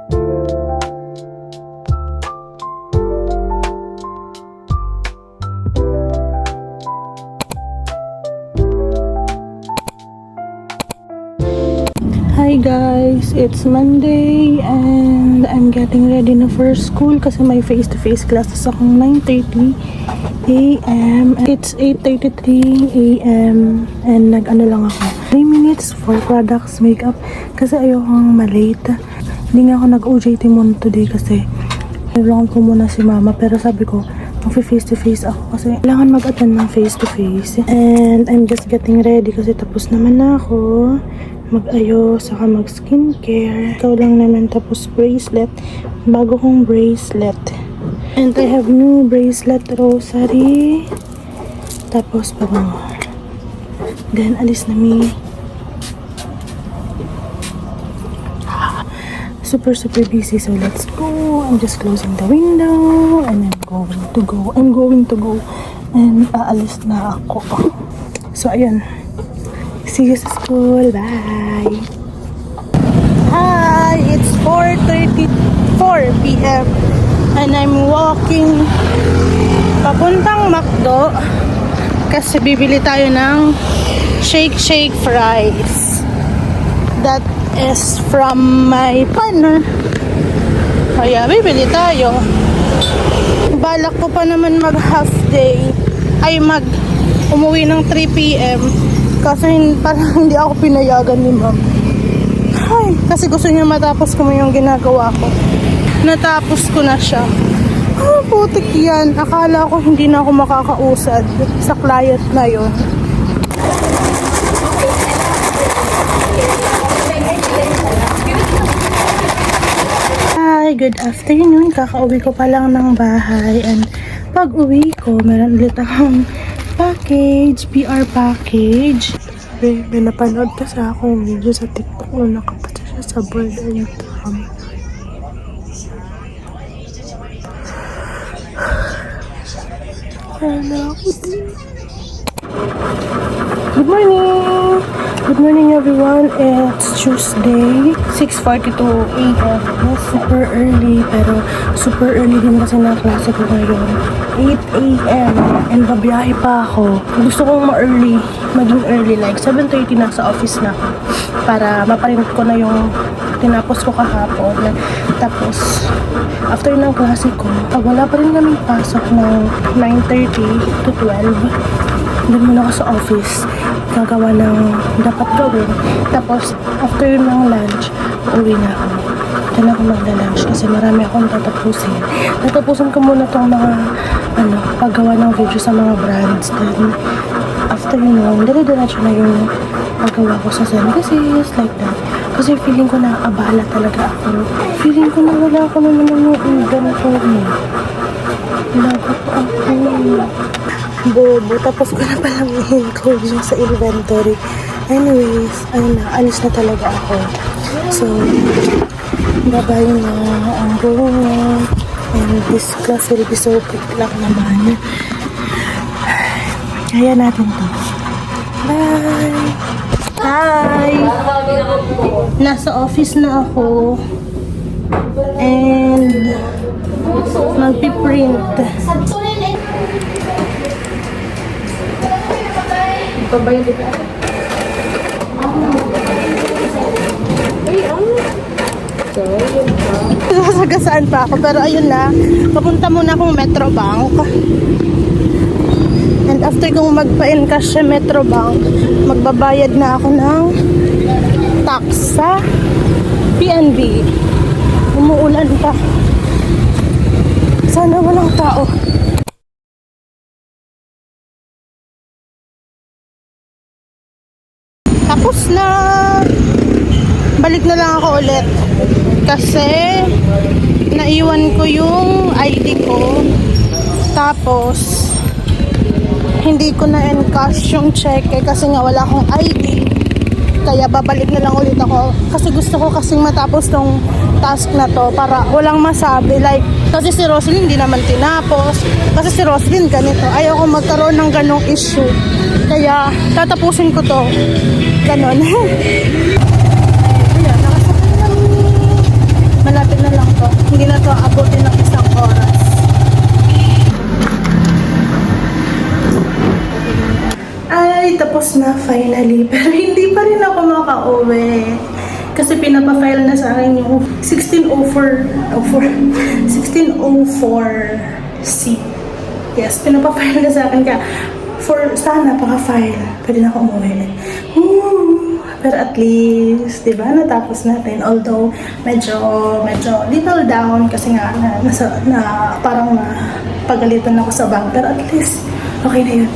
Hi guys, it's Monday and I'm getting ready na for school kasi may face-to-face classes akong 9:30 a.m. It's 8:33 a.m. and nag-ano lang ako 3 minutes for products makeup kasi ayokong malate. Hindi nga ako nag-OJT muna today kasi nilong ko muna si mama, pero sabi ko mag-face-to-face ako kasi kailangan mag-attend ng face-to-face. And I'm just getting ready kasi tapos naman na ako mag-ayos, saka mag-skincare. Ikaw lang naman, tapos bracelet. Bago kong bracelet. And I have new bracelet rosary. Tapos pabango. Then, alis na mi. Super busy, so let's go. I'm just closing the window and I'm going to go and aalis na ako. So, ayan. See you sa school. Bye! Hi! It's 4:34 p.m. and I'm walking papuntang McDo kasi bibili tayo ng shake fries. That is from my partner. Kaya bibili tayo. Balak ko pa naman mag half day ay umuwi ng 3 p.m. kasi parang hindi ako pinayagan ni ma'am. Ay, kasi gusto niya matapos ko yung ginagawa ko. Natapos ko na siya. Putik yan. Akala ko hindi na ako makakausad sa client na yon. Hi, good afternoon. Kakauwi ko pa lang ng bahay and pag uwi ko, meron ulit akong package, PR package. May napanood kasi akong video sa TikTok na nakapasa siya sa bird and tram. Sana ako din. Good morning! Good morning everyone. It's Tuesday, 6:42 a.m. Super early, pero super early din kasi na klase ko ngayon. 8 a.m. and babiyahe pa ako. Gusto kong maging early, like 7:30 na sa office na ako para maparint ko na yung tinapos ko kahapon. Tapos after ng klase ko, pag wala pa rin kaming pasok ng 9:30 to 12, doon muna ako sa office gagawa ng dapat gawin. Tapos after ng lunch, uuwi na ako. Diyan ako magla-lunch kasi marami akong tatapusin ko muna tong mga paggawa ng video sa mga brands. Then after nun, dire-diretso na yung paggawa ko sa synthesis, like that. Kasi feeling ko na abala talaga ako. Feeling ko na wala ako naman yung inventory. Lagot ako. Bobo. Tapos ko na palang i-encode yung sa inventory. Anyways, ayun na. Alis na talaga ako. So, bye-bye na ang buong. And this class will be so quick lang naman. Kaya natin to. Bye! Hi! Nasa office na ako. And magpiprint. Sasagasaan pa ako, pero ayun na, papunta muna akong Metrobank. And after kong magpa-encash sa Metrobank, magbabayad na ako ng tax sa PNB. Umuulan pa. Sana walang tao. Tapos na. Balik na lang ako ulit. Kasi naiwan ko yung ID ko. Tapos hindi ko na encash yung cheque kasi nga wala akong ID. Kaya babalik na lang ulit ako. Kasi gusto ko kasing matapos tong task na to para walang masabi. Like, kasi si Roslyn hindi naman tinapos. Kasi si Roslyn ganito. Ayaw ko magkaroon ng ganong issue. Kaya tatapusin ko to. Ganon. Ayan, nakasakay na. Malapit na pinapafile na sa akin yung 1604C. Yes, pinapafile na sa akin ka. Sana paka-file. Pwede na ako umuwi. Pero at least, di ba, natapos natin. Although, medyo little down kasi nga, parang pagalitan ako sa bank. Pero at least, okay na yun.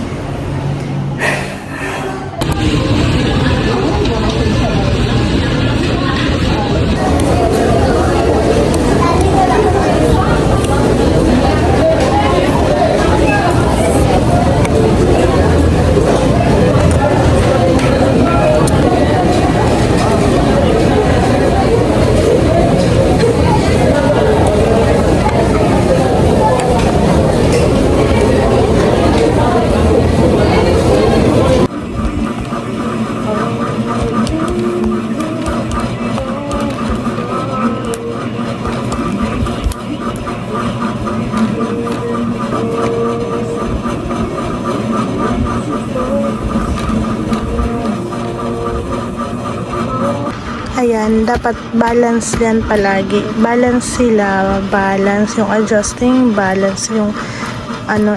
Ayan, dapat balance yan palagi. Balance sila, balance yung adjusting, balance yung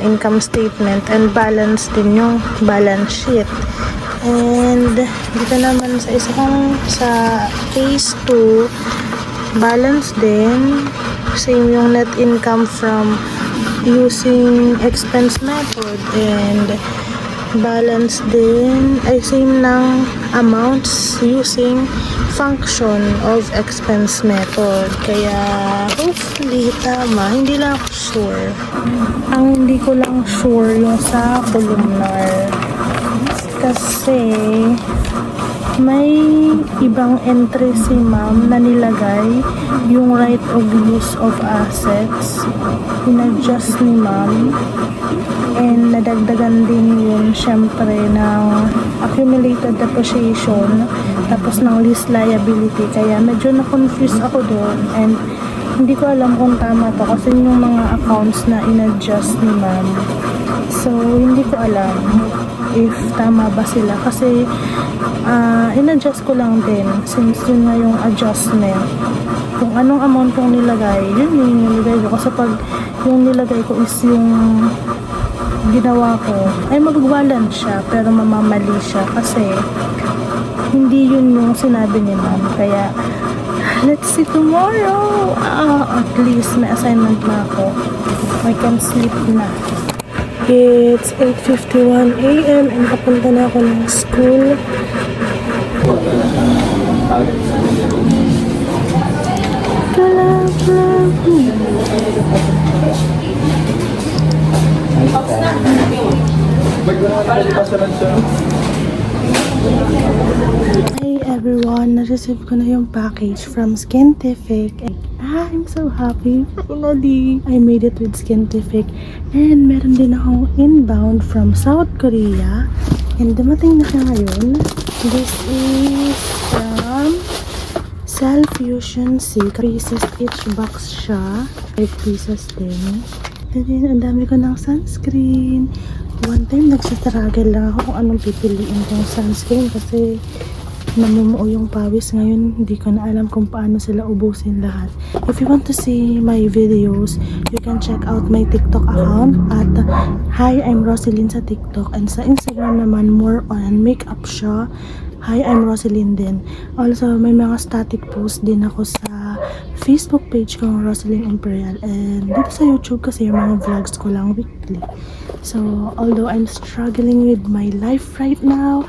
income statement, and balance din yung balance sheet. And dito naman sa case 2, balance din, same yung net income from using expense method, and balance din ay same ng amounts using function of expense method. Kaya hopefully tama, hindi lang ako sure. Ang hindi ko lang sure yung sa columnar kasi may ibang entry si ma'am na nilagay yung right of use of assets, in-adjust ni ma'am, and nadagdagan din yun syempre ng accumulated depreciation tapos ng lease liability. Kaya medyo na-confuse ako doon, and hindi ko alam kung tama to kasi yung mga accounts na in-adjust ni ma'am, so hindi ko alam if tama ba sila kasi in-adjust ko lang din since yun nga yung adjustment. Kung anong amount kong nilagay, yun yung nilagay ko. Kasi pag yung nilagay ko is yung ginawa ko, ay mag-balance siya pero mamamali siya kasi hindi yun yung sinabi ni ma'am. Kaya let's see tomorrow. At least may assignment na ako. I can sleep na. It's 8:51 AM and papunta na ako ng school. Hey everyone, na-receive ko na yung package from Scientific. I'm so happy. Finally, I made it with Scientific. And meron din akong inbound from South Korea. And dumating na siya ngayon. This is from Cell Fusion 6 pieces each box siya. 5 pieces din. Then, ang dami ko ng sunscreen. One time, nagsastruggle lang ako kung anong pipiliin kong sunscreen kasi namumuo yung pawis. Ngayon, hindi ko na alam kung paano sila ubusin lahat. If you want to see my videos, you can check out my TikTok account at Hi, I'm Roselyn sa TikTok, and sa Instagram naman, more on makeup siya. Hi, I'm Roselyn din. Also, may mga static post din ako sa Facebook page ko, Roselyn Imperial, and dito sa YouTube kasi yung mga vlogs ko lang weekly. So, although I'm struggling with my life right now,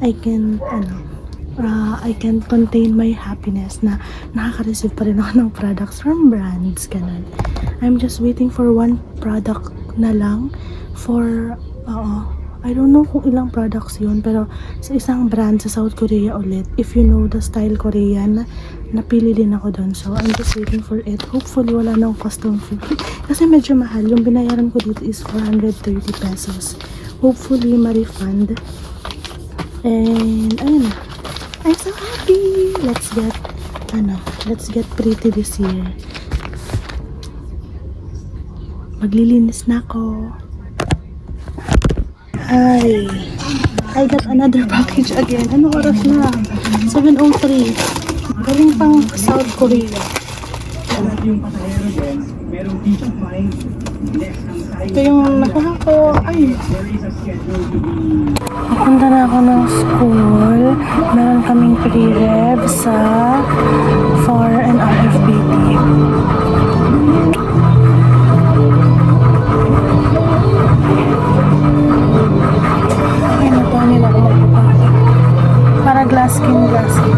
I can contain my happiness na nakaka-receive pa rin ako ng products from brands, ganun. I'm just waiting for one product na lang for, I don't know kung ilang products yun, pero sa isang brand sa South Korea ulit. If you know the style Korean, napili din ako doon. So, I'm just waiting for it. Hopefully, wala nang custom fee. Kasi medyo mahal. Yung binayaran ko dito is 430 pesos. Hopefully, ma-refund. And, ayun na. I'm so happy! Let's get pretty this year. Maglilinis na ako. Hi! I got another package again. Anong oras na? 7:03. Galing pang South Korea. Ito yung nakuha ko. Ay! Napunta na ako ng school. Meron kaming pre-rev sa FAR and RFBT. Ay, natuwa nila ako magpapakit. Para glass skin, glass skin.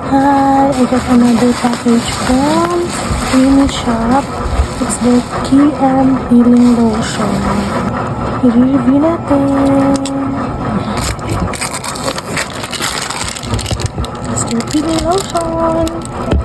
Hi, I got another package from Creamy Shop. It's the KM Healing Lotion. I-review natin. It's the Healing Lotion.